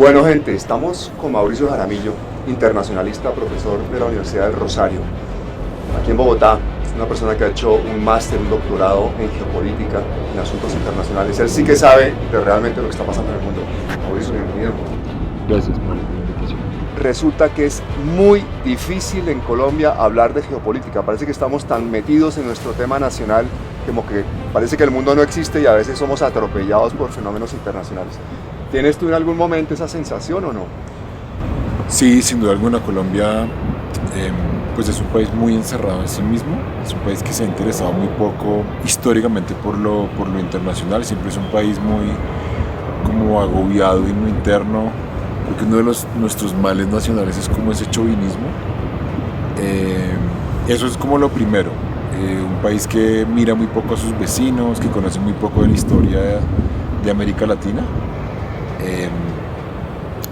Bueno, gente, estamos con Mauricio Jaramillo, internacionalista, profesor de la Universidad del Rosario, aquí en Bogotá. Es una persona que ha hecho un máster, un doctorado en geopolítica, en asuntos internacionales. Él sí que sabe de realmente lo que está pasando en el mundo. Mauricio, bienvenido. Gracias por la invitación. Resulta que es muy difícil en Colombia hablar de geopolítica. Parece que estamos tan metidos en nuestro tema nacional como que parece que el mundo no existe y a veces somos atropellados por fenómenos internacionales. ¿Tienes tú en algún momento esa sensación o no? Sí, sin duda alguna, Colombia pues es un país muy encerrado en sí mismo, es un país que se ha interesado muy poco históricamente por lo internacional, siempre es un país muy como agobiado en lo interno. Creo que uno de nuestros males nacionales es como ese chauvinismo. Eso es como lo primero. Un país que mira muy poco a sus vecinos, que conoce muy poco de la historia de América Latina. Eh,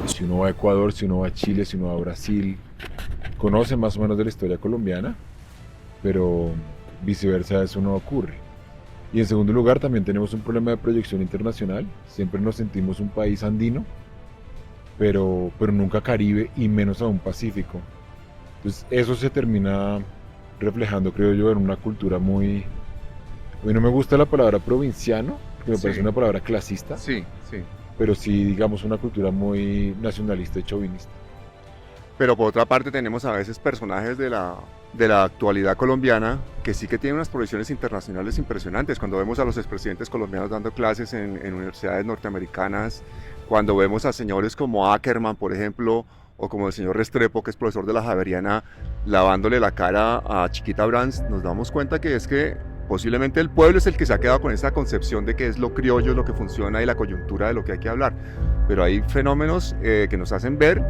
si uno va a Ecuador, si uno va a Chile, si uno va a Brasil, conoce más o menos de la historia colombiana, pero viceversa eso no ocurre. Y en segundo lugar también tenemos un problema de proyección internacional. Siempre nos sentimos un país andino, pero nunca Caribe y menos aún Pacífico. Entonces eso se termina reflejando, creo yo, en una cultura muy... A mí no me gusta la palabra provinciano, porque me parece Sí, una palabra clasista, sí, sí. pero sí, digamos, una cultura muy nacionalista y chauvinista. Pero por otra parte tenemos a veces personajes de la actualidad colombiana que sí que tienen unas proyecciones internacionales impresionantes. Cuando vemos a los expresidentes colombianos dando clases en universidades norteamericanas, cuando vemos a señores como Ackerman, por ejemplo, o como el señor Restrepo, que es profesor de la Javeriana, lavándole la cara a Chiquita Brands, nos damos cuenta que es que posiblemente el pueblo es el que se ha quedado con esa concepción de que es lo criollo, lo que funciona y la coyuntura de lo que hay que hablar. Pero hay fenómenos que nos hacen ver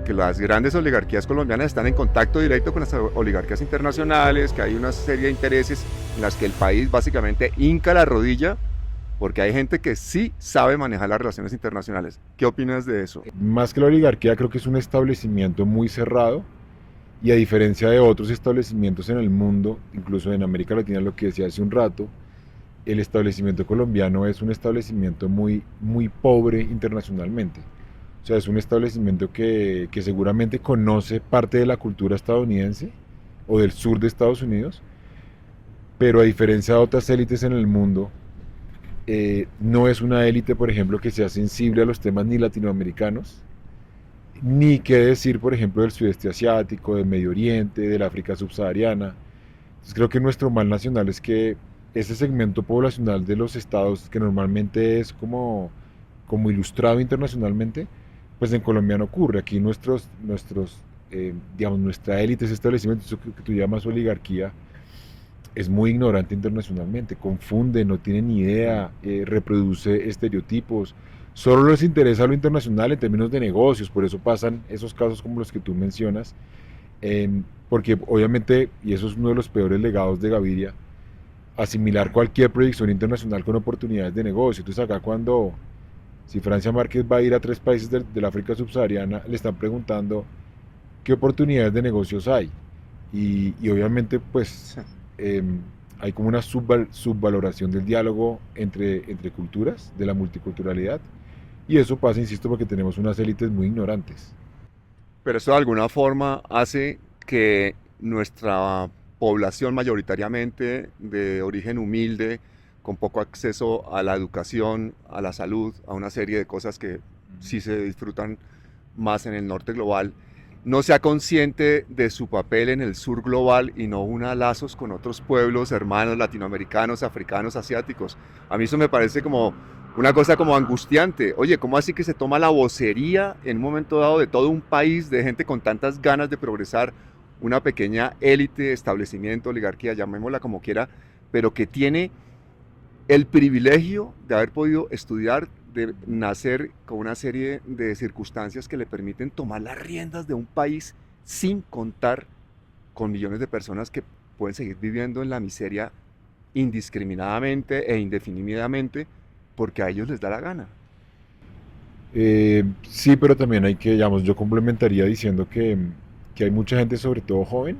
que las grandes oligarquías colombianas están en contacto directo con las oligarquías internacionales, que hay una serie de intereses en las que el país básicamente hinca la rodilla, porque hay gente que sí sabe manejar las relaciones internacionales. ¿Qué opinas de eso? Más que la oligarquía, creo que es un establecimiento muy cerrado y a diferencia de otros establecimientos en el mundo, incluso en América Latina, lo que decía hace un rato, el establecimiento colombiano es un establecimiento muy, muy pobre internacionalmente. O sea, es un establecimiento que seguramente conoce parte de la cultura estadounidense o del sur de Estados Unidos, pero a diferencia de otras élites en el mundo, no es una élite, por ejemplo, que sea sensible a los temas ni latinoamericanos, ni qué decir, por ejemplo, del sudeste asiático, del Medio Oriente, del África subsahariana. Entonces creo que nuestro mal nacional es que ese segmento poblacional de los estados, que normalmente es como ilustrado internacionalmente, pues en Colombia no ocurre. Aquí digamos, nuestra élite, ese establecimiento, eso que tú llamas oligarquía, es muy ignorante internacionalmente, confunde, no tiene ni idea, reproduce estereotipos, solo les interesa lo internacional en términos de negocios, por eso pasan esos casos como los que tú mencionas, porque obviamente, y eso es uno de los peores legados de Gaviria, asimilar cualquier proyección internacional con oportunidades de negocio. Entonces acá si Francia Márquez va a ir a 3 países del África subsahariana, le están preguntando qué oportunidades de negocios hay. Y obviamente pues eh, hay como una subvaloración del diálogo entre culturas, de la multiculturalidad, y eso pasa, insisto, porque tenemos unas élites muy ignorantes. Pero esto de alguna forma hace que nuestra población mayoritariamente de origen humilde, con poco acceso a la educación, a la salud, a una serie de cosas que sí se disfrutan más en el norte global, no sea consciente de su papel en el sur global y no una lazos con otros pueblos, hermanos latinoamericanos, africanos, asiáticos. A mí eso me parece como una cosa como angustiante. Oye, ¿cómo así que se toma la vocería en un momento dado de todo un país, de gente con tantas ganas de progresar, una pequeña élite, establecimiento, oligarquía, llamémosla como quiera, pero que tiene el privilegio de haber podido estudiar, de nacer con una serie de circunstancias que le permiten tomar las riendas de un país sin contar con millones de personas que pueden seguir viviendo en la miseria indiscriminadamente e indefinidamente porque a ellos les da la gana? Sí, pero también hay que, digamos, yo complementaría diciendo que hay mucha gente, sobre todo joven,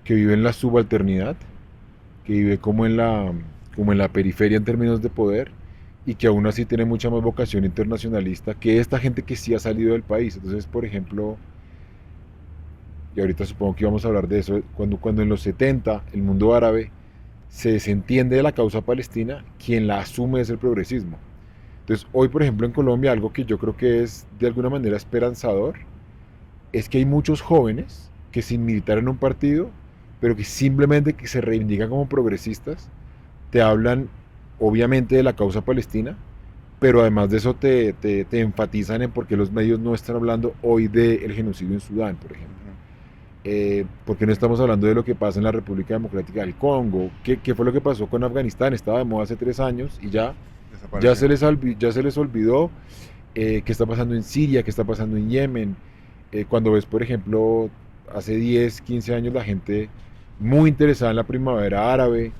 que vive en la subalternidad, que vive como en la periferia en términos de poder y que aún así tiene mucha más vocación internacionalista que esta gente que sí ha salido del país. Entonces, por ejemplo, y ahorita supongo que íbamos a hablar de eso, cuando en los 70 el mundo árabe se desentiende de la causa palestina, quien la asume es el progresismo. Entonces, hoy, por ejemplo, en Colombia, algo que yo creo que es de alguna manera esperanzador, es que hay muchos jóvenes que sin militar en un partido, pero que simplemente que se reivindican como progresistas, te hablan obviamente de la causa palestina, pero además de eso te enfatizan en por qué los medios no están hablando hoy del genocidio en Sudán, por ejemplo. Porque no estamos hablando de lo que pasa en la República Democrática del Congo. ¿Qué fue lo que pasó con Afganistán? Estaba de moda hace 3 años y ya se les olvidó. ¿Qué está pasando en Siria? ¿Qué está pasando en Yemen? Cuando ves, por ejemplo, hace 10, 15 años la gente muy interesada en la primavera árabe,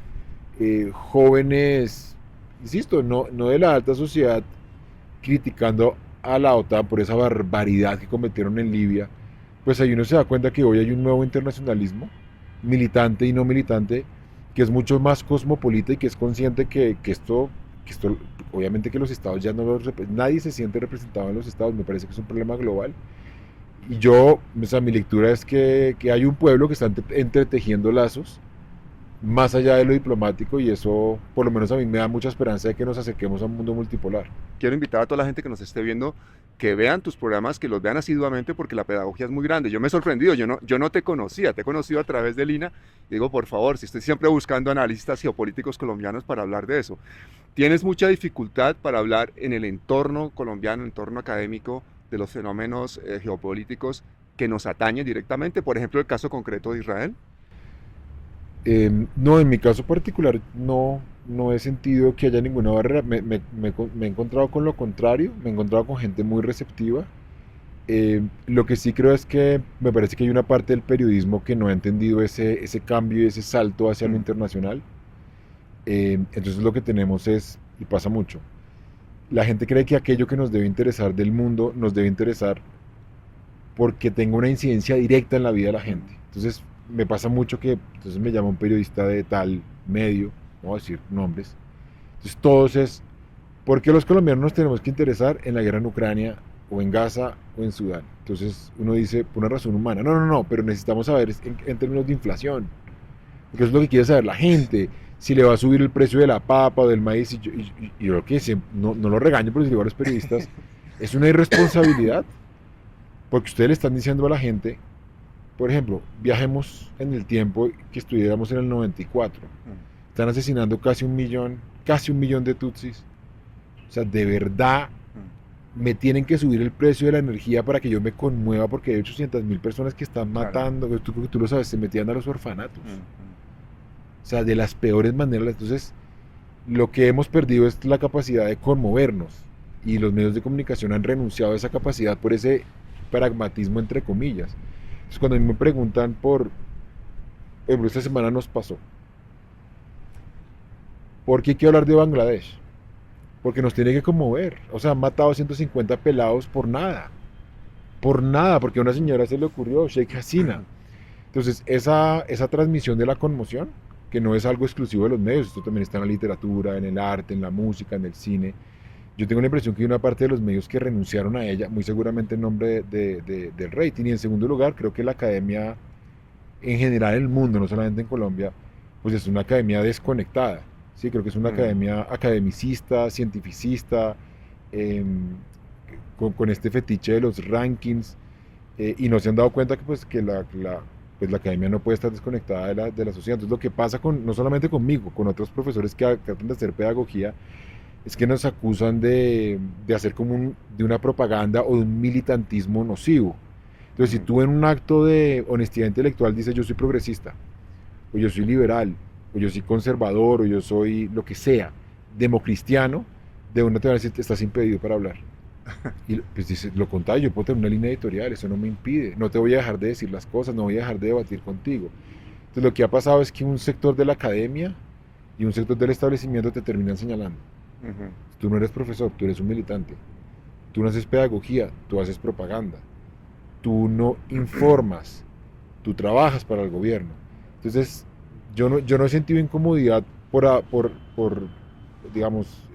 jóvenes, insisto, no de la alta sociedad, criticando a la OTAN por esa barbaridad que cometieron en Libia, pues ahí uno se da cuenta que hoy hay un nuevo internacionalismo, militante y no militante, que es mucho más cosmopolita y que es consciente que esto obviamente que los estados ya no nadie se siente representado en los estados, me parece que es un problema global. Y yo, o sea, mi lectura es que hay un pueblo que está entretejiendo lazos más allá de lo diplomático y eso por lo menos a mí me da mucha esperanza de que nos acerquemos a un mundo multipolar. Quiero invitar a toda la gente que nos esté viendo que vean tus programas, que los vean asiduamente porque la pedagogía es muy grande. Yo me he sorprendido, yo no te conocía, te he conocido a través de Lina. Y digo, por favor, si estoy siempre buscando analistas geopolíticos colombianos para hablar de eso. Tienes mucha dificultad para hablar en el entorno colombiano, entorno académico, de los fenómenos geopolíticos que nos atañen directamente, por ejemplo, el caso concreto de Israel. No, en mi caso particular no he sentido que haya ninguna barrera. Me he encontrado con lo contrario, me he encontrado con gente muy receptiva. Lo que sí creo es que me parece que hay una parte del periodismo que no ha entendido ese cambio y ese salto hacia lo internacional. Entonces lo que tenemos es, y pasa mucho, la gente cree que aquello que nos debe interesar del mundo nos debe interesar porque tenga una incidencia directa en la vida de la gente. Entonces me pasa mucho que entonces me llama un periodista de tal medio, no voy a decir nombres, entonces todos es, ¿por qué los colombianos nos tenemos que interesar en la guerra en Ucrania o en Gaza o en Sudán? Entonces uno dice, por una razón humana, no, pero necesitamos saber en términos de inflación, porque eso es lo que quiere saber la gente, si le va a subir el precio de la papa o del maíz, y yo lo que sé, no lo regaño, pero si digo a los periodistas, es una irresponsabilidad, porque ustedes le están diciendo a la gente, por ejemplo, viajemos en el tiempo que estuviéramos en el 94. Están asesinando casi un millón de tutsis. O sea, de verdad me tienen que subir el precio de la energía para que yo me conmueva porque hay 800.000 personas que están matando, claro. Tú lo sabes, se metían a los orfanatos. O sea, de las peores maneras. Entonces, lo que hemos perdido es la capacidad de conmovernos y los medios de comunicación han renunciado a esa capacidad por ese pragmatismo entre comillas. Entonces, cuando a mí me preguntan por ejemplo, esta semana nos pasó, ¿por qué hay que hablar de Bangladesh? Porque nos tiene que conmover. O sea, han matado a 150 pelados por nada, porque a una señora se le ocurrió, Sheikh Hasina. Entonces, esa transmisión de la conmoción, que no es algo exclusivo de los medios, esto también está en la literatura, en el arte, en la música, en el cine. Yo tengo la impresión que hay una parte de los medios que renunciaron a ella, muy seguramente en nombre del rating. Y en segundo lugar, creo que la academia, en general en el mundo, no solamente en Colombia, pues es una academia desconectada. Sí, creo que es una academia academicista, cientificista, eh, con este fetiche de los rankings, y no se han dado cuenta que, pues, que pues la academia no puede estar desconectada de la sociedad. Entonces lo que pasa no solamente conmigo, con otros profesores que tratan de hacer pedagogía, es que nos acusan de hacer como de una propaganda o de un militantismo nocivo. Entonces, si tú en un acto de honestidad intelectual dices yo soy progresista, o yo soy liberal, o yo soy conservador, o yo soy lo que sea, democristiano, de una te van a decir estás impedido para hablar. Y pues dices, lo contrario, yo puedo tener una línea editorial, eso no me impide, no te voy a dejar de decir las cosas, no voy a dejar de debatir contigo. Entonces lo que ha pasado es que un sector de la academia y un sector del establecimiento te terminan señalando. Tú no eres profesor, tú eres un militante. Tú no haces pedagogía, tú haces propaganda. Tú no informas, tú trabajas para el gobierno. Entonces, yo no he sentido incomodidad por digamos,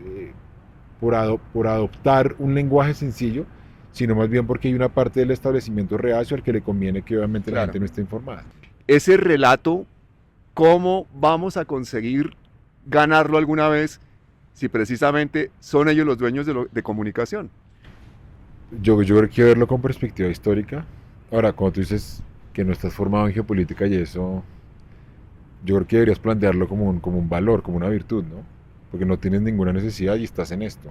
por adoptar un lenguaje sencillo, sino más bien porque hay una parte del establecimiento reacio al que le conviene que obviamente la Claro. gente no esté informada. Ese relato, ¿cómo vamos a conseguir ganarlo alguna vez si precisamente son ellos los dueños de comunicación? Yo creo que hay que verlo con perspectiva histórica. Ahora, cuando tú dices que no estás formado en geopolítica y eso, yo creo que deberías plantearlo como un valor, como una virtud, ¿no? Porque no tienes ninguna necesidad y estás en esto.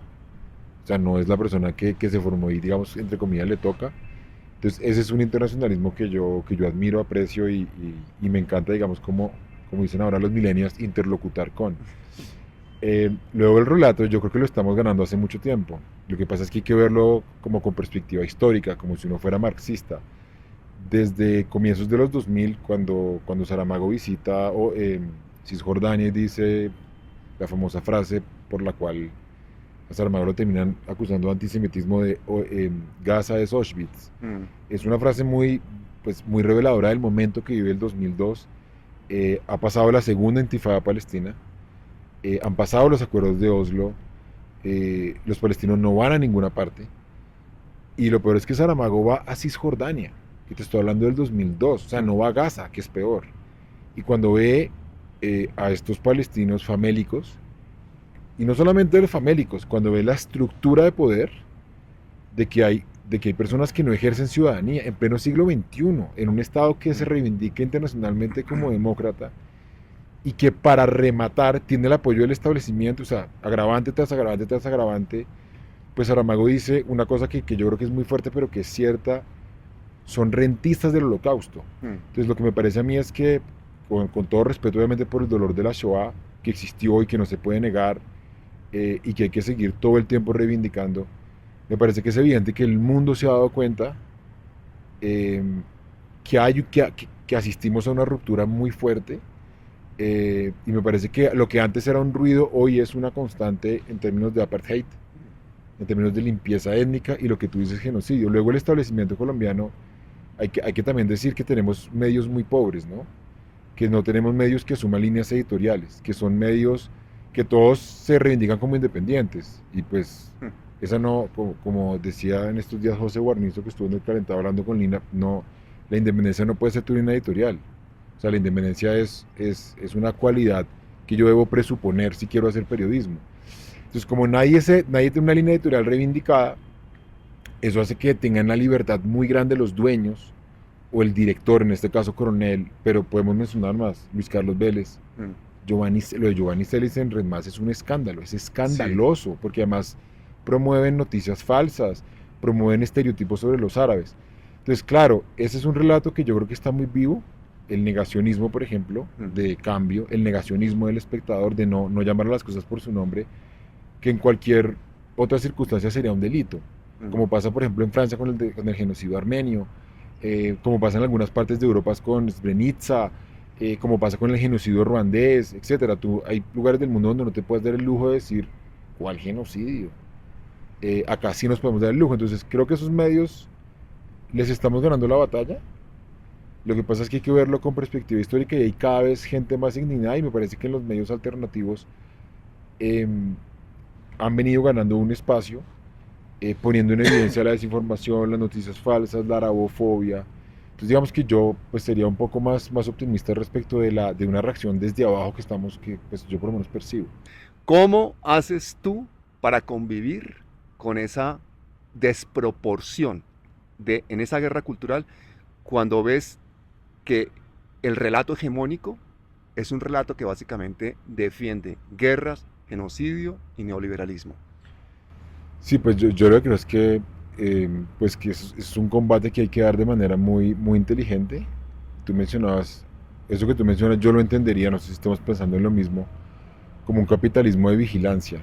O sea, no es la persona que se formó y, digamos, entre comillas, le toca. Entonces, ese es un internacionalismo que yo admiro, aprecio y me encanta, digamos, como dicen ahora los millennials, interlocutar con. Luego el relato, yo creo que lo estamos ganando hace mucho tiempo. Lo que pasa es que hay que verlo como con perspectiva histórica, como si uno fuera marxista. Desde comienzos de los 2000, cuando Saramago visita Cisjordania y dice la famosa frase por la cual a Saramago lo terminan acusando de antisemitismo de Gaza es Auschwitz. Es una frase muy reveladora del momento que vive el 2002. Ha pasado la segunda intifada palestina, han pasado los acuerdos de Oslo, los palestinos no van a ninguna parte, y lo peor es que Saramago va a Cisjordania, y te estoy hablando del 2002, o sea, no va a Gaza, que es peor. Y cuando ve a estos palestinos famélicos, y no solamente los famélicos, cuando ve la estructura de poder de que hay personas que no ejercen ciudadanía en pleno siglo XXI, en un Estado que se reivindica internacionalmente como demócrata, y que para rematar tiene el apoyo del establecimiento, o sea, agravante tras agravante tras agravante, pues Saramago dice una cosa que yo creo que es muy fuerte, pero que es cierta: son rentistas del holocausto. Entonces lo que me parece a mí es que, con todo respeto obviamente por el dolor de la Shoah, que existió y que no se puede negar, y que hay que seguir todo el tiempo reivindicando, me parece que es evidente que el mundo se ha dado cuenta que asistimos a una ruptura muy fuerte, y me parece que lo que antes era un ruido hoy es una constante en términos de apartheid, en términos de limpieza étnica y lo que tú dices, genocidio. Luego el establecimiento colombiano, hay que también decir que tenemos medios muy pobres, ¿no? Que no tenemos medios que asuman líneas editoriales, que son medios que todos se reivindican como independientes. Y pues, esa no, como decía en estos días José Guarnizo, que estuvo en el Calentado hablando con Lina, no, la independencia no puede ser tu línea editorial. O sea, la independencia es una cualidad que yo debo presuponer si quiero hacer periodismo. Entonces, como nadie tiene una línea editorial reivindicada, eso hace que tengan la libertad muy grande los dueños, o el director, en este caso Coronel, pero podemos mencionar más: Luis Carlos Vélez, lo de Giovanni Celis en Red Más es un escándalo, es escandaloso, sí, porque además promueven noticias falsas, promueven estereotipos sobre los árabes. Entonces, claro, ese es un relato que yo creo que está muy vivo. El negacionismo, por ejemplo, de cambio, el negacionismo del espectador, de no llamar a las cosas por su nombre, que en cualquier otra circunstancia sería un delito, como pasa, por ejemplo, en Francia con el genocidio armenio, como pasa en algunas partes de Europa con Srebrenica, como pasa con el genocidio ruandés, etc. Hay lugares del mundo donde no te puedes dar el lujo de decir ¿cuál genocidio? Acá sí nos podemos dar el lujo. Entonces creo que esos medios les estamos ganando la batalla. Lo que pasa es que hay que verlo con perspectiva histórica, y hay cada vez gente más indignada, y me parece que en los medios alternativos han venido ganando un espacio, poniendo en evidencia la desinformación, las noticias falsas, la arabofobia. Entonces digamos que yo pues sería un poco más optimista respecto de una reacción desde abajo que pues yo por lo menos percibo. ¿Cómo haces tú para convivir con esa desproporción en esa guerra cultural, cuando ves que el relato hegemónico es un relato que básicamente defiende guerras, genocidio y neoliberalismo? Sí, pues yo lo que creo es que, pues que es un combate que hay que dar de manera muy inteligente. Tú mencionabas, eso que tú mencionas yo lo entendería, no sé si estamos pensando en lo mismo, como un capitalismo de vigilancia.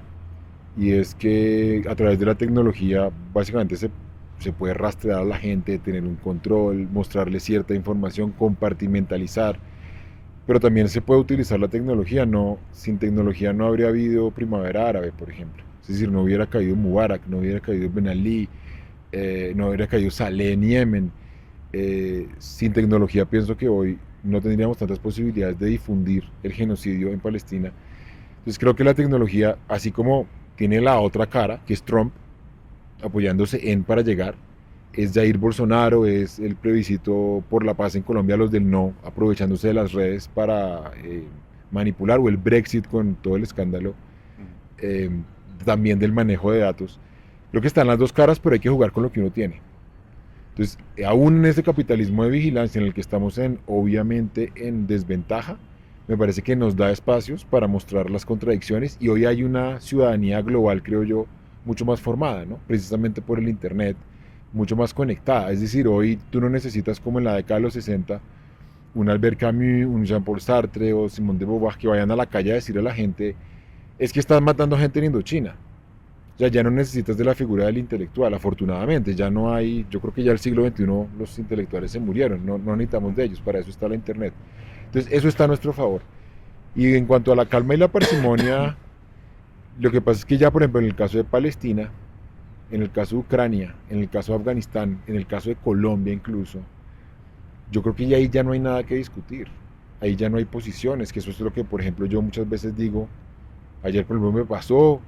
Y es que a través de la tecnología básicamente se puede rastrear a la gente, tener un control, mostrarle cierta información, compartimentalizar, pero también se puede utilizar la tecnología. No, sin tecnología no habría habido primavera árabe, por ejemplo. Es decir, no hubiera caído Mubarak, no hubiera caído Ben Ali, no hubiera caído Saleh en Yemen. Sin tecnología pienso que hoy no tendríamos tantas posibilidades de difundir el genocidio en Palestina. Entonces creo que la tecnología, así como tiene la otra cara, que es Trump, apoyándose en para llegar, es Jair Bolsonaro, es el plebiscito por la paz en Colombia, los del no, aprovechándose de las redes para manipular, o el Brexit con todo el escándalo, eh, también del manejo de datos. Creo que están las dos caras, pero hay que jugar con lo que uno tiene. Entonces, aún en este capitalismo de vigilancia en el que estamos obviamente en desventaja, me parece que nos da espacios para mostrar las contradicciones, y hoy hay una ciudadanía global, creo yo, mucho más formada, ¿no? Precisamente por el Internet, mucho más conectada. Es decir, hoy tú no necesitas, como en la década de los 60, un Albert Camus, un Jean-Paul Sartre o Simone de Beauvoir que vayan a la calle a decirle a la gente, es que estás matando gente en Indochina. O sea, ya no necesitas de la figura del intelectual, afortunadamente, ya no hay, yo creo que ya el siglo XXI los intelectuales se murieron, no necesitamos de ellos, para eso está la Internet. Entonces, eso está a nuestro favor. Y en cuanto a la calma y la parsimonia, lo que pasa es que ya, por ejemplo, en el caso de Palestina, en el caso de Ucrania, en el caso de Afganistán, en el caso de Colombia incluso, yo creo que ya ahí ya no hay nada que discutir. Ahí ya no hay posiciones, que eso es lo que, por ejemplo, yo muchas veces digo. Ayer, por ejemplo, me pasó,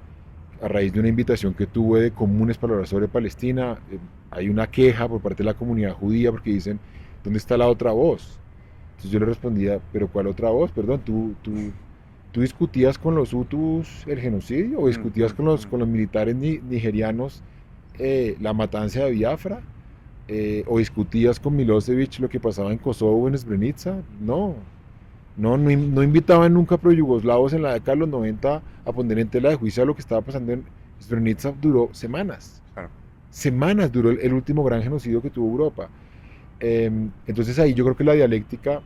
a raíz de una invitación que tuve de Comunes para hablar sobre Palestina, hay una queja por parte de la comunidad judía porque dicen, ¿dónde está la otra voz? Entonces yo le respondía, ¿pero cuál otra voz? Perdón, ¿tú discutías con los hutus el genocidio o discutías con los militares nigerianos la matanza de Biafra? ¿O discutías con Milosevic lo que pasaba en Kosovo o en Srebrenica? No invitaban nunca a pro-yugoslavos en la década de los 90 a poner en tela de juicio lo que estaba pasando en Srebrenica. Duró semanas. Claro. Semanas duró el último gran genocidio que tuvo Europa. Entonces ahí yo creo que la dialéctica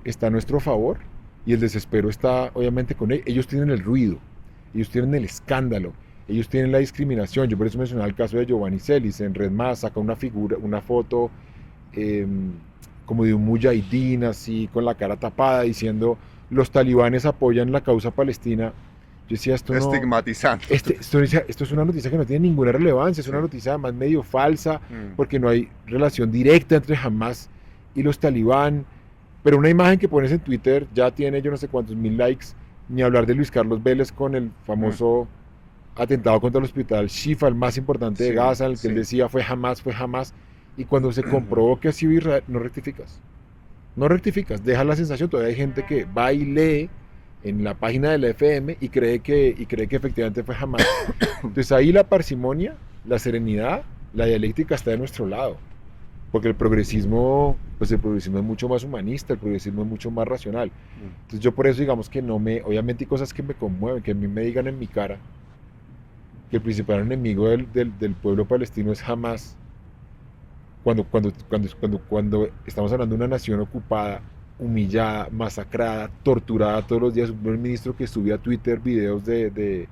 está a nuestro favor y el desespero está obviamente con ellos. Ellos tienen el ruido, ellos tienen el escándalo, ellos tienen la discriminación. Yo por eso mencionaba el caso de Giovanni Celis. En Red Más saca una foto como de un mujahidín así con la cara tapada diciendo los talibanes apoyan la causa palestina. Yo decía, esto no... Estigmatizando. Esto es una noticia que no tiene ninguna relevancia, es una noticia además medio falsa, porque no hay relación directa entre Hamas y los talibán, pero una imagen que pones en Twitter ya tiene yo no sé cuántos mil likes, ni hablar de Luis Carlos Vélez con el famoso atentado contra el hospital Shifa, el más importante de Gaza, en el que él decía fue Hamas, y cuando se comprobó que ha sido Israel, no rectificas, deja la sensación. Todavía hay gente que va y lee en la página de la FM y cree que efectivamente fue Hamas. Entonces ahí la parsimonia, la serenidad, la dialéctica está de nuestro lado, porque el progresismo es mucho más humanista, el progresismo es mucho más racional. Entonces yo por eso digamos que obviamente hay cosas que me conmueven, que a mí me digan en mi cara que el principal enemigo del pueblo palestino es Hamas. Cuando estamos hablando de una nación ocupada, humillada, masacrada, torturada todos los días, un primer ministro que subía a Twitter videos de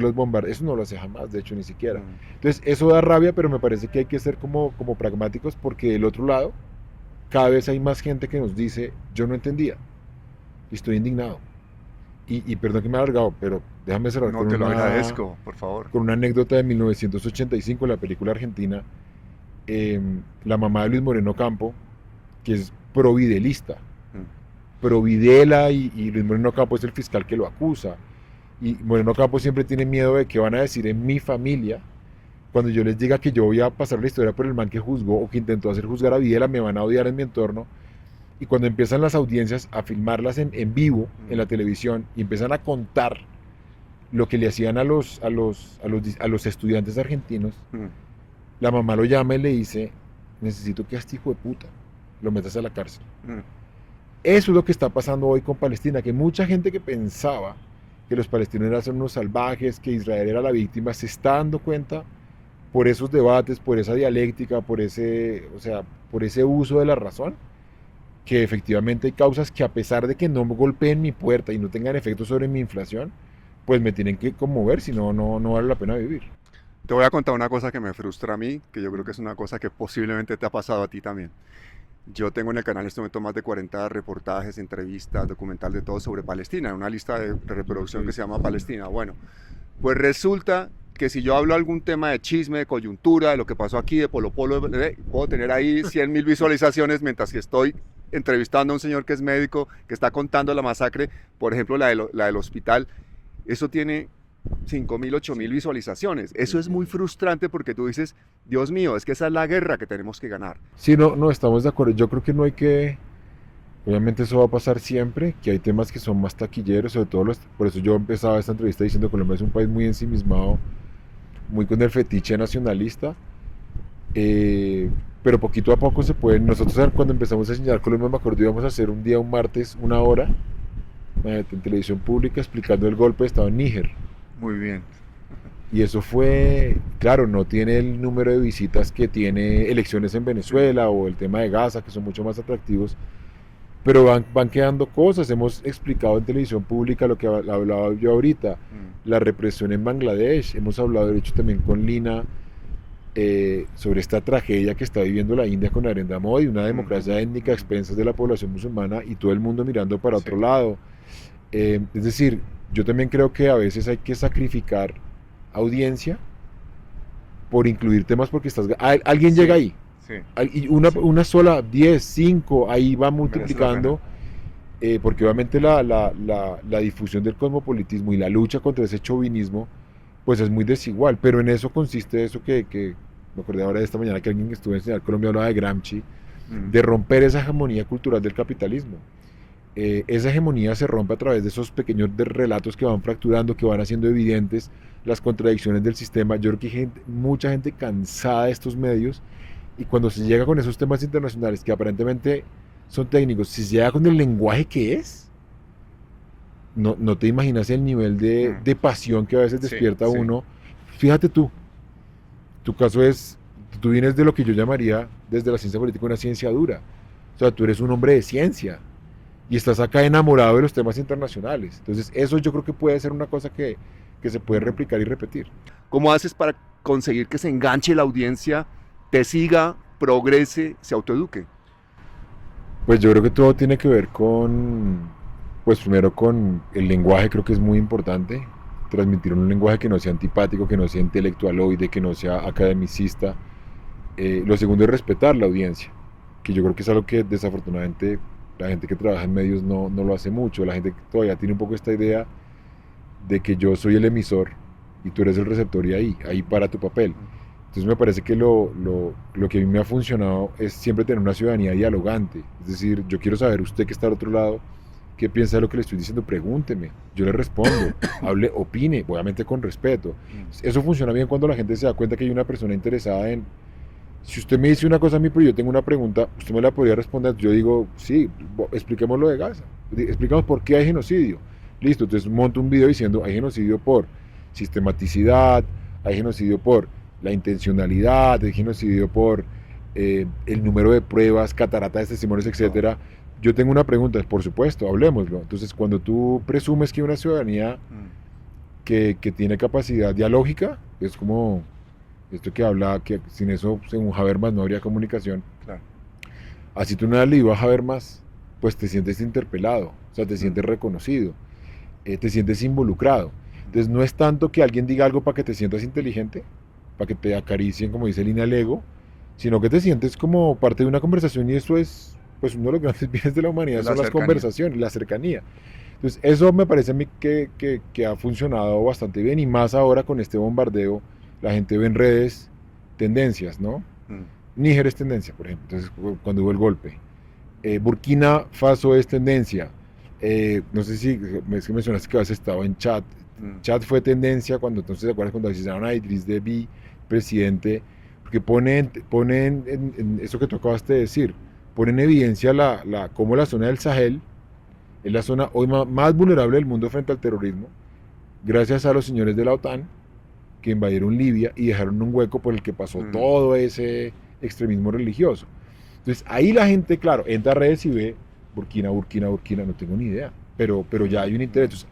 los bombardeos, eso no lo hace jamás, de hecho ni siquiera. Entonces eso da rabia, pero me parece que hay que ser como pragmáticos, porque del otro lado cada vez hay más gente que nos dice, yo no entendía, estoy indignado. Y perdón que me he alargado, pero déjame cerrar con lo agradezco, por favor. Con una anécdota de 1985, la película argentina. La mamá de Luis Moreno Campo, que es providelista, providela, y Luis Moreno Campo es el fiscal que lo acusa, y Moreno Campo siempre tiene miedo de qué van a decir en mi familia cuando yo les diga que yo voy a pasar la historia por el man que juzgó o que intentó hacer juzgar a Videla. Me van a odiar en mi entorno. Y cuando empiezan las audiencias a filmarlas en vivo en la televisión y empiezan a contar lo que le hacían a los estudiantes argentinos, la mamá lo llama y le dice, necesito que a este hijo de puta lo metas a la cárcel. Eso es lo que está pasando hoy con Palestina, que mucha gente que pensaba que los palestinos eran unos salvajes, que Israel era la víctima, se está dando cuenta por esos debates, por esa dialéctica, por ese uso de la razón, que efectivamente hay causas que, a pesar de que no golpeen mi puerta y no tengan efecto sobre mi inflación, pues me tienen que conmover, si no vale la pena vivir. Te voy a contar una cosa que me frustra a mí, que yo creo que es una cosa que posiblemente te ha pasado a ti también. Yo tengo en el canal en este momento más de 40 reportajes, entrevistas, documental de todo sobre Palestina, una lista de reproducción que se llama Palestina. Bueno, pues resulta que si yo hablo algún tema de chisme, de coyuntura, de lo que pasó aquí, de Polo Polo, puedo tener ahí 100.000 visualizaciones, mientras que estoy entrevistando a un señor que es médico, que está contando la masacre, por ejemplo la del hospital. Eso tiene 5.000, ocho Sí, mil visualizaciones. sí, Eso es sí, muy sí. frustrante porque tú dices, Dios mío, es que esa es la guerra que tenemos que ganar. Sí, no, no, estamos de acuerdo. Yo creo que no hay que, obviamente eso va a pasar siempre, que hay temas que son más taquilleros, sobre todo por eso yo empezaba esta entrevista diciendo que Colombia es un país muy ensimismado, muy con el fetiche nacionalista, eh, pero poquito a poco se pueden, nosotros cuando empezamos a enseñar Colombia, me acuerdo, íbamos a hacer un día, un martes, una hora, en televisión pública explicando el golpe de Estado en Níger. Muy bien. Y eso fue, claro, no tiene el número de visitas que tiene elecciones en Sí. Venezuela o el tema de Gaza, que son mucho más atractivos, pero van quedando cosas. Hemos explicado en televisión pública lo que hablaba yo ahorita, Mm, la represión en Bangladesh. Hemos hablado, de hecho, también con Lina sobre esta tragedia que está viviendo la India con Narendra Modi, una democracia étnica a expensas de la población musulmana y todo el mundo mirando para sí. otro lado. Es decir, yo también creo que a veces hay que sacrificar audiencia por incluir temas porque alguien llega Sí, ahí. sí, Y sí. una sola, 10 5 ahí va Merece la pena. multiplicando, porque obviamente la difusión del cosmopolitismo y la lucha contra ese chauvinismo, pues es muy desigual, pero en eso consiste eso que me acordé ahora de esta mañana que alguien que estuvo en Enseñar Colombia hablaba de Gramsci, Mm, de romper esa hegemonía cultural del capitalismo. Esa hegemonía se rompe a través de esos pequeños relatos que van fracturando, que van haciendo evidentes las contradicciones del sistema. Yo creo que hay mucha gente cansada de estos medios y cuando se llega con esos temas internacionales que aparentemente son técnicos, si se llega con el lenguaje que es, no te imaginas el nivel mm. de pasión que a veces Sí, despierta sí. uno. Fíjate tú, tu caso es, tú vienes de lo que yo llamaría desde la ciencia política una ciencia dura. O sea, tú eres un hombre de ciencia y estás acá enamorado de los temas internacionales. Entonces, eso yo creo que puede ser una cosa que se puede Mm. replicar y repetir. ¿Cómo haces para conseguir que se enganche la audiencia, te siga, progrese, se autoeduque? Pues yo creo que todo tiene que ver con, pues primero con el lenguaje, creo que es muy importante. Transmitir un lenguaje que no sea antipático, que no sea intelectualoide, que no sea academicista. Lo segundo es respetar la audiencia, que yo creo que es algo que desafortunadamente la gente que trabaja en medios no lo hace mucho. La gente todavía tiene un poco esta idea de que yo soy el emisor y tú eres el receptor y ahí para tu papel. Entonces me parece que lo que a mí me ha funcionado es siempre tener una ciudadanía dialogante. Es decir, yo quiero saber usted que está al otro lado, qué piensa de lo que le estoy diciendo, pregúnteme, yo le respondo, hable, opine, obviamente con respeto. Eso funciona bien cuando la gente se da cuenta que hay una persona interesada en, si usted me dice una cosa a mí, pero yo tengo una pregunta, usted me la podría responder. Yo digo, sí, expliquemos lo de Gaza. Explicamos por qué hay genocidio. Listo, entonces monto un video diciendo, hay genocidio por sistematicidad, hay genocidio por la intencionalidad, hay genocidio por el número de pruebas, cataratas de testimonios, No. etcétera. Yo tengo una pregunta, por supuesto, hablemoslo. Entonces, cuando tú presumes que hay una ciudadanía Mm, que tiene capacidad dialógica, es como esto que habla, que sin eso, según Habermas, no habría comunicación. claro. Así tú no has leído a Habermas, pues te sientes interpelado, o sea, te Mm, sientes reconocido, te sientes involucrado. mm, Entonces no es tanto que alguien diga algo para que te sientas inteligente, para que te acaricien, como dice Lina, el ego, sino que te sientes como parte de una conversación y eso es, pues uno de los grandes bienes de la humanidad la son las cercanía. conversaciones, la cercanía. Entonces eso me parece a mí que ha funcionado bastante bien y más ahora con este bombardeo, la gente ve en redes tendencias, ¿no? Mm, Níger es tendencia, por ejemplo, entonces cuando hubo el golpe. Burkina Faso es tendencia. No sé si es que mencionaste que habías estado en Chad. mm, Chad fue tendencia cuando, entonces, ¿te acuerdas cuando asesinaron a Idriss Deby, presidente? Porque ponen en eso que tú acabaste de decir, ponen en evidencia cómo la zona del Sahel es la zona hoy más vulnerable del mundo frente al terrorismo, gracias a los señores de la OTAN que invadieron Libia y dejaron un hueco por el que pasó mm. todo ese extremismo religioso. Entonces ahí la gente, claro, entra a redes y ve Burkina, no tengo ni idea, pero ya hay un interés. Entonces,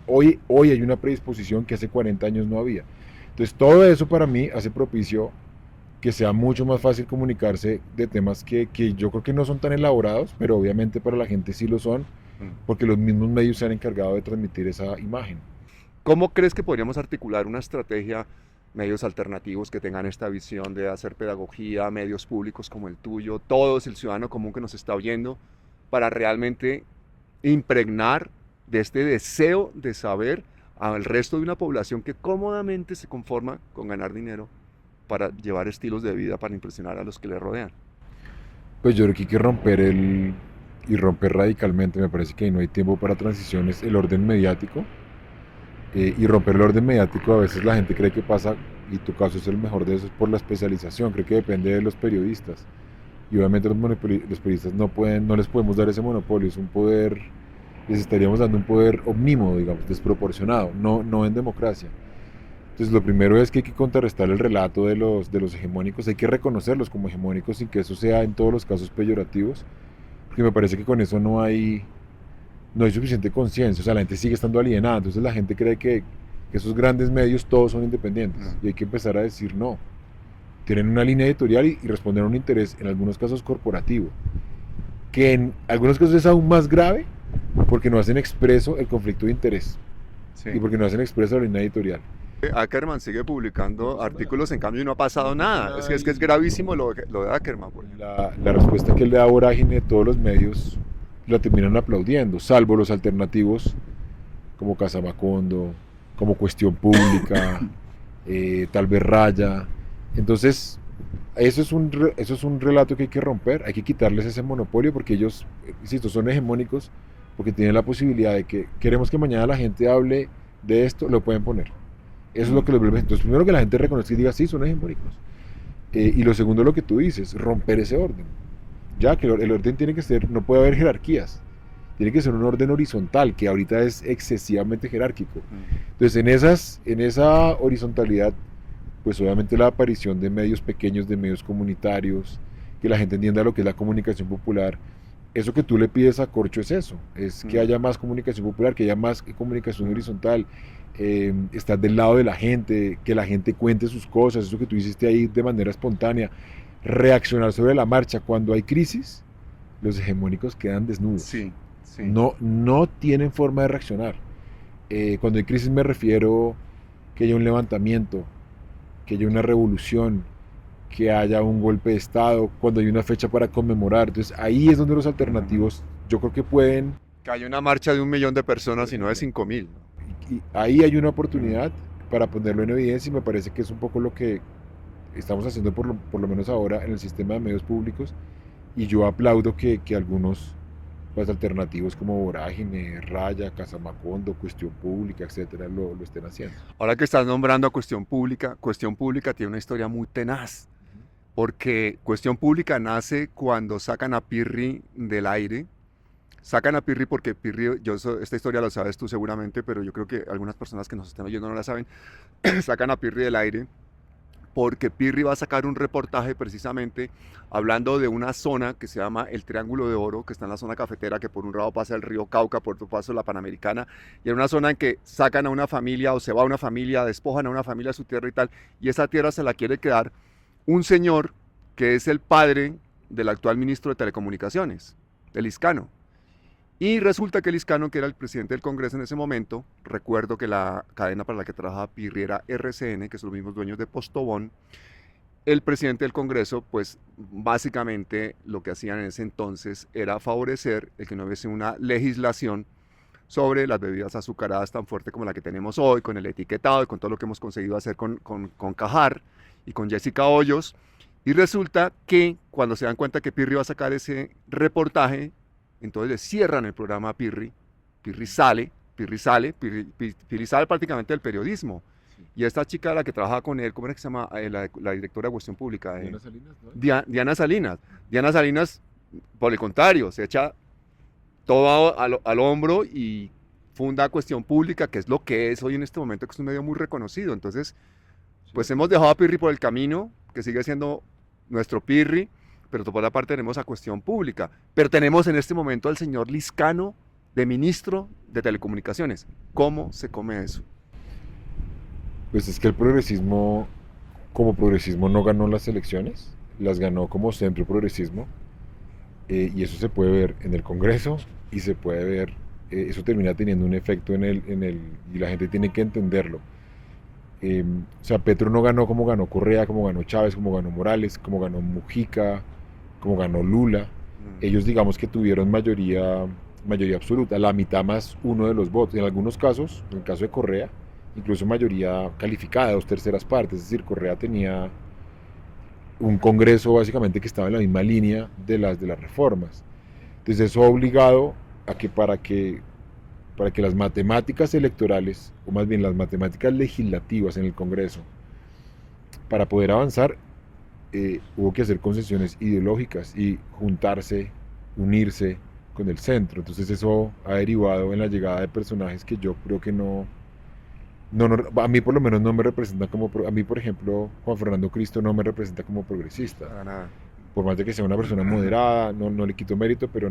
hoy hay una predisposición que hace 40 años no había. Entonces todo eso para mí hace propicio que sea mucho más fácil comunicarse de temas que yo creo que no son tan elaborados, pero obviamente para la gente sí lo son, Mm. porque los mismos medios se han encargado de transmitir esa imagen. ¿Cómo crees que podríamos articular una estrategia, medios alternativos que tengan esta visión de hacer pedagogía, medios públicos como el tuyo, todos, el ciudadano común que nos está oyendo, para realmente impregnar de este deseo de saber al resto de una población que cómodamente se conforma con ganar dinero para llevar estilos de vida para impresionar a los que le rodean. Pues yo creo que hay que romper radicalmente, me parece que ahí no hay tiempo para transiciones, el orden mediático, y romper el orden mediático a veces la gente cree que pasa, y tu caso es el mejor de esos, por la especialización, creo que depende de los periodistas, y obviamente los periodistas no les podemos dar ese monopolio, es un poder, les estaríamos dando un poder omnímodo, digamos, desproporcionado, no en democracia. Entonces lo primero es que hay que contrarrestar el relato de los hegemónicos, hay que reconocerlos como hegemónicos sin que eso sea en todos los casos peyorativos, porque me parece que con eso no hay suficiente conciencia, o sea, la gente sigue estando alienada, entonces la gente cree que esos grandes medios todos son independientes, y hay que empezar a decir no, tienen una línea editorial y responden a un interés, en algunos casos corporativo, que en algunos casos es aún más grave, porque no hacen expreso el conflicto de interés, Sí. y porque no hacen expreso la línea editorial. Ackerman sigue publicando artículos, en cambio, y no ha pasado nada. Es que es gravísimo lo de Ackerman, por ejemplo. La respuesta que él le da a Vorágine, todos los medios la terminan aplaudiendo, salvo los alternativos como Casamacondo, como Cuestión Pública, tal vez Raya. Entonces, eso es un relato que hay que romper, hay que quitarles ese monopolio porque ellos, insisto, son hegemónicos porque tienen la posibilidad de que queremos que mañana la gente hable de esto, lo pueden poner. Eso es lo que los vuelve. Entonces, primero que la gente reconozca y diga, sí, son hegemónicos. Y lo segundo, lo que tú dices, romper ese orden. Ya que el orden tiene que ser, no puede haber jerarquías. Tiene que ser un orden horizontal, que ahorita es excesivamente jerárquico. Entonces, en esa horizontalidad, pues obviamente la aparición de medios pequeños, de medios comunitarios, que la gente entienda lo que es la comunicación popular, eso que tú le pides a Corcho es eso, es que haya más comunicación popular, que haya más comunicación horizontal, estar del lado de la gente, que la gente cuente sus cosas, eso que tú hiciste ahí de manera espontánea, reaccionar sobre la marcha. Cuando hay crisis, los hegemónicos quedan desnudos. Sí, sí. No tienen forma de reaccionar. Cuando hay crisis me refiero que haya un levantamiento, que haya una revolución, que haya un golpe de Estado, cuando hay una fecha para conmemorar. Entonces ahí es donde los alternativos yo creo que pueden... Que hay una marcha de 1 millón de personas y no de 5.000. Y ahí hay una oportunidad para ponerlo en evidencia y me parece que es un poco lo que estamos haciendo por lo menos ahora en el sistema de medios públicos, y yo aplaudo que algunos pues, alternativos como Vorágine, Raya, Casamacondo, Cuestión Pública, etcétera, lo estén haciendo. Ahora que estás nombrando a Cuestión Pública tiene una historia muy tenaz, porque Cuestión Pública nace cuando sacan a Pirri del aire. Sacan a Pirri porque Pirri, esta historia la sabes tú seguramente, pero yo creo que algunas personas que nos están oyendo no la saben. Sacan a Pirri del aire porque Pirri va a sacar un reportaje precisamente hablando de una zona que se llama el Triángulo de Oro, que está en la zona cafetera, que por un lado pasa el río Cauca, por otro pasa la Panamericana, y en una zona en que sacan a una familia o se va a una familia, despojan a una familia de su tierra y tal, y esa tierra se la quiere quedar un señor que es el padre del actual ministro de Telecomunicaciones, el Liscano. Y resulta que Liscano, que era el presidente del Congreso en ese momento, recuerdo que la cadena para la que trabajaba Pirri era RCN, que son los mismos dueños de Postobón, el presidente del Congreso, pues básicamente lo que hacían en ese entonces era favorecer el que no hubiese una legislación sobre las bebidas azucaradas tan fuerte como la que tenemos hoy, con el etiquetado y con todo lo que hemos conseguido hacer con Cajar y con Jessica Hoyos. Y resulta que cuando se dan cuenta que Pirri va a sacar ese reportaje, entonces le cierran el programa a Pirri. Pirri sale prácticamente del periodismo. Sí. Y esta chica, la que trabajaba con él, ¿cómo era que se llama? La directora de Cuestión Pública. Diana Salinas, ¿no? Diana Salinas. Diana Salinas, por el contrario, se echa todo al hombro y funda Cuestión Pública, que es lo que es hoy en este momento, que es un medio muy reconocido. Entonces, pues hemos dejado a Pirri por el camino, que sigue siendo nuestro Pirri, pero por otra parte tenemos a Cuestión Pública. Pero tenemos en este momento al señor Liscano de ministro de Telecomunicaciones. ¿Cómo se come eso? Pues es que el progresismo, como progresismo, no ganó las elecciones, las ganó como centro progresismo, y eso se puede ver en el Congreso y se puede ver, eso termina teniendo un efecto y la gente tiene que entenderlo. O sea, Petro no ganó como ganó Correa, como ganó Chávez, como ganó Morales, como ganó Mujica, como ganó Lula. Ellos digamos que tuvieron mayoría mayoría absoluta, la mitad más uno de los votos. En algunos casos, en el caso de Correa, incluso mayoría calificada, 2/3 partes, es decir, Correa tenía un Congreso básicamente que estaba en la misma línea de las reformas. Entonces eso ha obligado a que para que las matemáticas electorales, o más bien las matemáticas legislativas en el Congreso, para poder avanzar, hubo que hacer concesiones ideológicas y juntarse, unirse con el centro. Entonces eso ha derivado en la llegada de personajes que yo creo que a mí por lo menos no me representan a mí, por ejemplo, Juan Fernando Cristo no me representa como progresista. Para nada. Por más de que sea una persona moderada, no le quito mérito, pero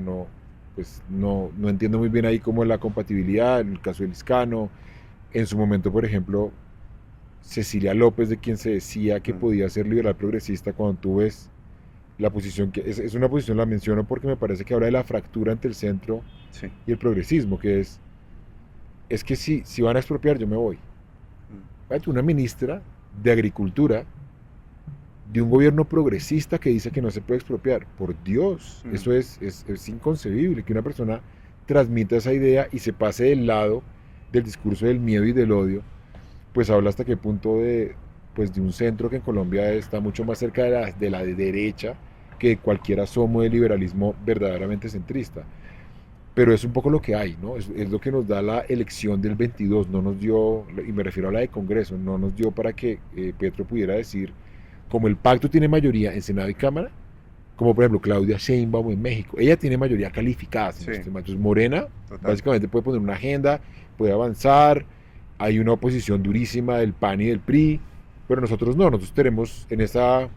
pues no entiendo muy bien ahí cómo es la compatibilidad. En el caso de Liscano, en su momento, por ejemplo, Cecilia López, de quien se decía que podía ser liberal progresista, cuando tú ves la posición, que es una posición, la menciono porque me parece que habla de la fractura entre el centro Sí. y el progresismo, que es que si van a expropiar, yo me voy. Hay una ministra de Agricultura de un gobierno progresista que dice que no se puede expropiar. Por Dios, eso es inconcebible, que una persona transmita esa idea y se pase del lado del discurso del miedo y del odio. Pues habla hasta qué punto de un centro que en Colombia está mucho más cerca de la derecha que de cualquier asomo de liberalismo verdaderamente centrista. Pero es un poco lo que hay, ¿no? Es lo que nos da la elección del 22, no nos dio, y me refiero a la de Congreso, no nos dio para que Petro pudiera decir, como el pacto tiene mayoría en Senado y Cámara, como por ejemplo Claudia Sheinbaum en México, ella tiene mayoría calificada, Sí. entonces Morena Total. básicamente puede poner una agenda, puede avanzar, hay una oposición durísima del PAN y del PRI, pero nosotros no, nosotros tenemos en esa...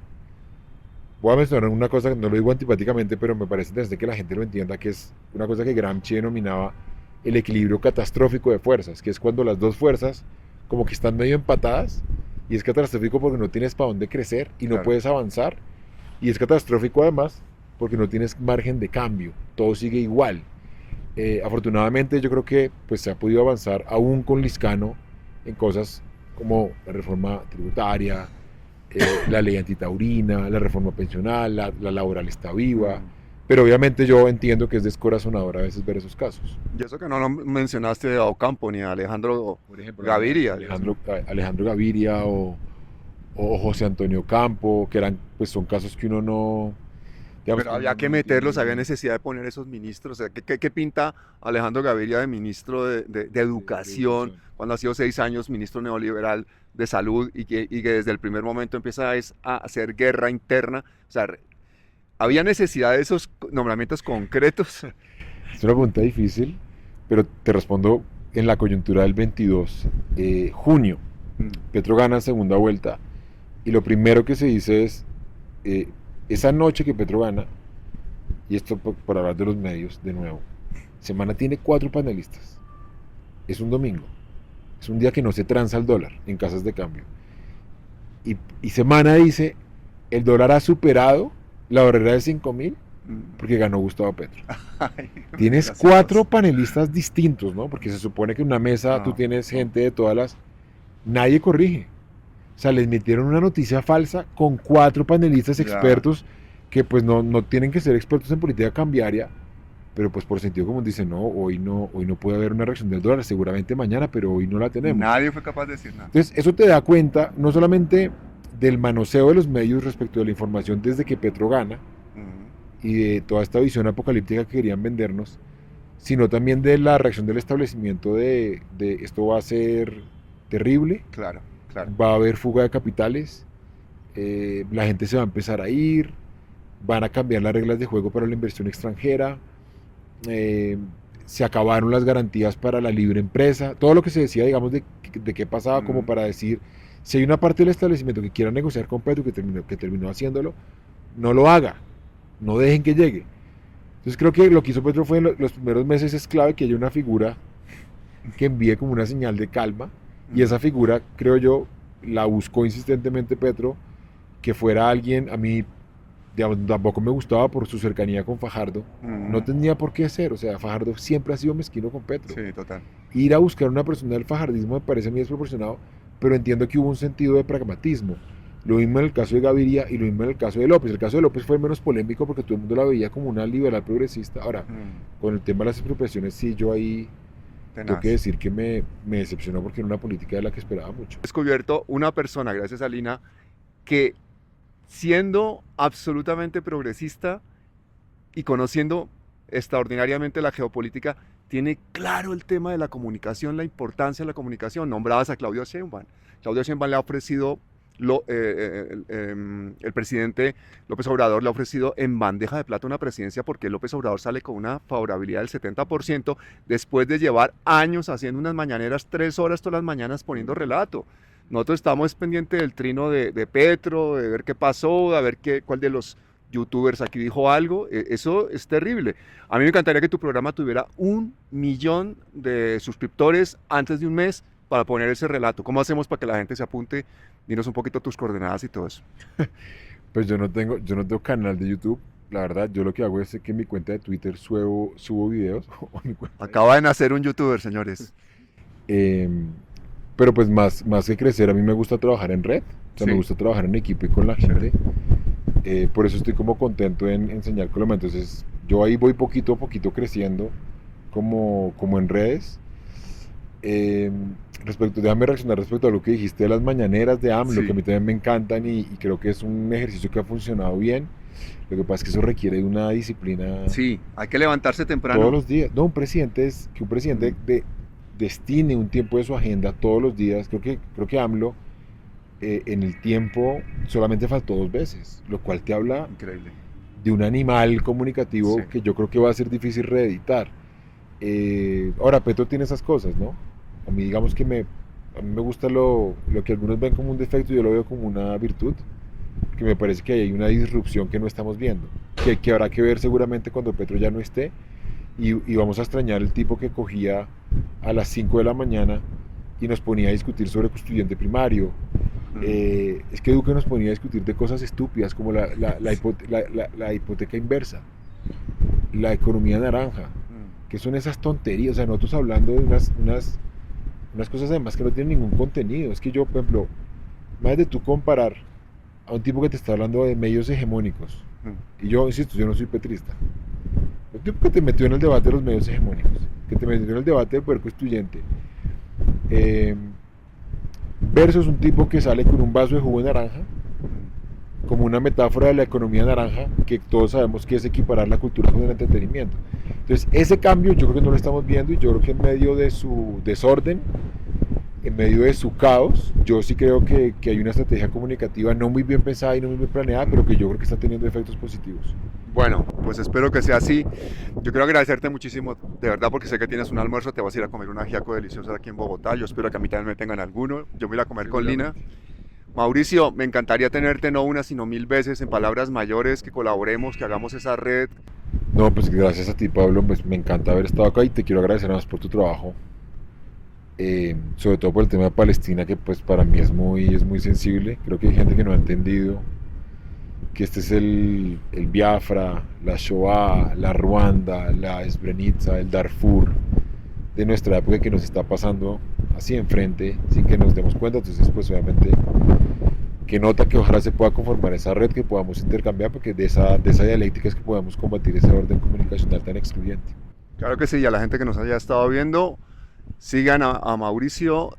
Voy a mencionar una cosa que no lo digo antipáticamente, pero me parece interesante que la gente lo entienda, que es una cosa que Gramsci denominaba el equilibrio catastrófico de fuerzas, que es cuando las dos fuerzas como que están medio empatadas, y es catastrófico porque no tienes para dónde crecer y no Claro. puedes avanzar, y es catastrófico además porque no tienes margen de cambio, todo sigue igual. Afortunadamente yo creo que pues, se ha podido avanzar aún con Liscano en cosas como la reforma tributaria, la ley antitaurina, la reforma pensional, la laboral está viva, pero obviamente yo entiendo que es descorazonador a veces ver esos casos. Y eso que no lo mencionaste a Ocampo ni a Alejandro Por ejemplo, Gaviria. Alejandro Gaviria o José Antonio Campo, que son casos que uno no... digamos, Pero había uno que no meterlos, había entiende. necesidad de poner esos ministros. O sea, ¿qué pinta Alejandro Gaviria de ministro de Educación, cuando ha sido 6 años ministro neoliberal de Salud y que desde el primer momento empieza a hacer guerra interna? O sea, había necesidad de esos nombramientos concretos. Es una pregunta difícil, pero te respondo en la coyuntura del 22. Junio, Petro gana segunda vuelta y lo primero que se dice es, esa noche que Petro gana, y esto por hablar de los medios de nuevo, Semana tiene 4 panelistas. Es un domingo. Es un día que no se transa el dólar en casas de cambio. Y Semana dice, el dólar ha superado la barrera de 5.000 porque ganó Gustavo Petro. Ay, Tienes gracias. 4 panelistas distintos, ¿no? Porque se supone que en una mesa No, tú tienes no. gente de todas las... Nadie corrige. O sea, les metieron una noticia falsa con 4 panelistas Ya. expertos que pues no tienen que ser expertos en política cambiaria, pero pues por sentido común dicen, no, hoy no puede haber una reacción del dólar, seguramente mañana, pero hoy no la tenemos. Nadie fue capaz de decir nada. Entonces, eso te da cuenta no solamente del manoseo de los medios respecto de la información desde que Petro gana y de toda esta visión apocalíptica que querían vendernos, sino también de la reacción del establecimiento de esto va a ser terrible, Claro, claro. va a haber fuga de capitales, la gente se va a empezar a ir, van a cambiar las reglas de juego para la inversión extranjera, se acabaron las garantías para la libre empresa, todo lo que se decía, digamos, de qué pasaba, como para decir, si hay una parte del establecimiento que quiera negociar con Petro, que terminó haciéndolo, no lo haga, no dejen que llegue. Entonces creo que lo que hizo Petro fue en los primeros meses es clave que haya una figura que envíe como una señal de calma, y esa figura, creo yo, la buscó insistentemente Petro, que fuera alguien, a mí, digamos, tampoco me gustaba por su cercanía con Fajardo, no tenía por qué ser, o sea, Fajardo siempre ha sido mezquino con Petro. Sí, total. Ir a buscar una persona del fajardismo me parece a mí desproporcionado, pero entiendo que hubo un sentido de pragmatismo. Lo mismo en el caso de Gaviria y lo mismo en el caso de López. El caso de López fue menos polémico porque todo el mundo la veía como una liberal progresista. Ahora, con el tema de las expropiaciones, sí, yo ahí tengo que decir que me decepcionó porque era una política de la que esperaba mucho. He descubierto una persona, gracias a Lina, que siendo absolutamente progresista y conociendo extraordinariamente la geopolítica, tiene claro el tema de la comunicación, la importancia de la comunicación. Nombrabas a Claudio Sheinbaum. Claudio Sheinbaum le ha ofrecido, el presidente López Obrador le ha ofrecido en bandeja de plata una presidencia porque López Obrador sale con una favorabilidad del 70% después de llevar años haciendo unas mañaneras 3 horas todas las mañanas poniendo relato. Nosotros estamos pendientes del trino de Petro, de ver qué pasó, de ver cuál de los youtubers aquí dijo algo. Eso es terrible. A mí me encantaría que tu programa tuviera 1 millón de suscriptores antes de un mes para poner ese relato. ¿Cómo hacemos para que la gente se apunte? Dinos un poquito tus coordenadas y todo eso. Pues yo no tengo canal de YouTube. La verdad, yo lo que hago es que en mi cuenta de Twitter subo videos. Acaba de nacer un youtuber, señores. Pero pues más que crecer, a mí me gusta trabajar en red. O sea, me gusta trabajar en equipo y con la gente. Por eso estoy como contento en Señal Colombia. Entonces, yo ahí voy poquito a poquito creciendo como en redes. Déjame reaccionar respecto a lo que dijiste de las mañaneras de AMLO, que a mí también me encantan y creo que es un ejercicio que ha funcionado bien. Lo que pasa es que eso requiere de una disciplina. Sí, hay que levantarse temprano. Todos los días. No, un presidente destine un tiempo de su agenda todos los días. Creo que AMLO en el tiempo solamente faltó 2 veces, lo cual te habla increíble de un animal comunicativo que yo creo que va a ser difícil reeditar. Ahora, Petro tiene esas cosas, ¿no? A mí digamos que a mí me gusta lo que algunos ven como un defecto y yo lo veo como una virtud, que me parece que hay una disrupción que no estamos viendo, que habrá que ver seguramente cuando Petro ya no esté y vamos a extrañar el tipo que cogía a las 5 de la mañana y nos ponía a discutir sobre estudiante primario. Es que Duque nos ponía a discutir de cosas estúpidas como la hipoteca inversa, la economía naranja, que son esas tonterías. O sea, nosotros hablando de unas cosas además que no tienen ningún contenido. Es que yo, por ejemplo, más de tú comparar a un tipo que te está hablando de medios hegemónicos, y yo insisto, yo no soy petrista, un tipo que te metió en el debate de los medios hegemónicos, que te metió en el debate del poder constituyente, versus un tipo que sale con un vaso de jugo de naranja, como una metáfora de la economía naranja, que todos sabemos que es equiparar la cultura con el entretenimiento. Entonces, ese cambio yo creo que no lo estamos viendo, y yo creo que en medio de su desorden, en medio de su caos, yo sí creo que hay una estrategia comunicativa no muy bien pensada y no muy bien planeada, pero que yo creo que está teniendo efectos positivos. Bueno, pues espero que sea así. Yo quiero agradecerte muchísimo, de verdad, porque sé que tienes un almuerzo, te vas a ir a comer un ajiaco delicioso aquí en Bogotá. Yo espero que a mí también me tengan alguno. Yo me voy a comer con Lina. Mauricio, me encantaría tenerte no una, sino 1000 veces en Palabras Mayores, que colaboremos, que hagamos esa red. No, pues gracias a ti, Pablo, pues me encanta haber estado acá y te quiero agradecer más por tu trabajo. Sobre todo por el tema de Palestina, que pues para mí es muy sensible. Creo que hay gente que no ha entendido que este es el Biafra, la Shoah, la Ruanda, la Srebrenica, el Darfur de nuestra época, que nos está pasando así enfrente sin que nos demos cuenta. Entonces pues obviamente que nota que ojalá se pueda conformar esa red, que podamos intercambiar, porque de esa dialéctica es que podamos combatir ese orden comunicacional tan excluyente. Claro que sí, y a la gente que nos haya estado viendo, sigan a Mauricio,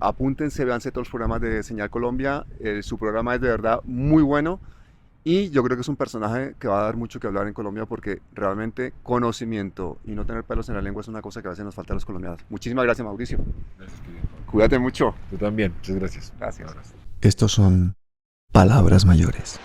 apúntense, véanse todos los programas de Señal Colombia. Su programa es de verdad muy bueno y yo creo que es un personaje que va a dar mucho que hablar en Colombia, porque realmente conocimiento y no tener pelos en la lengua es una cosa que a veces nos falta a los colombianos. Muchísimas gracias, Mauricio. Gracias, Cuídate mucho. Tú también, muchas gracias. Gracias. Estos son Palabras Mayores.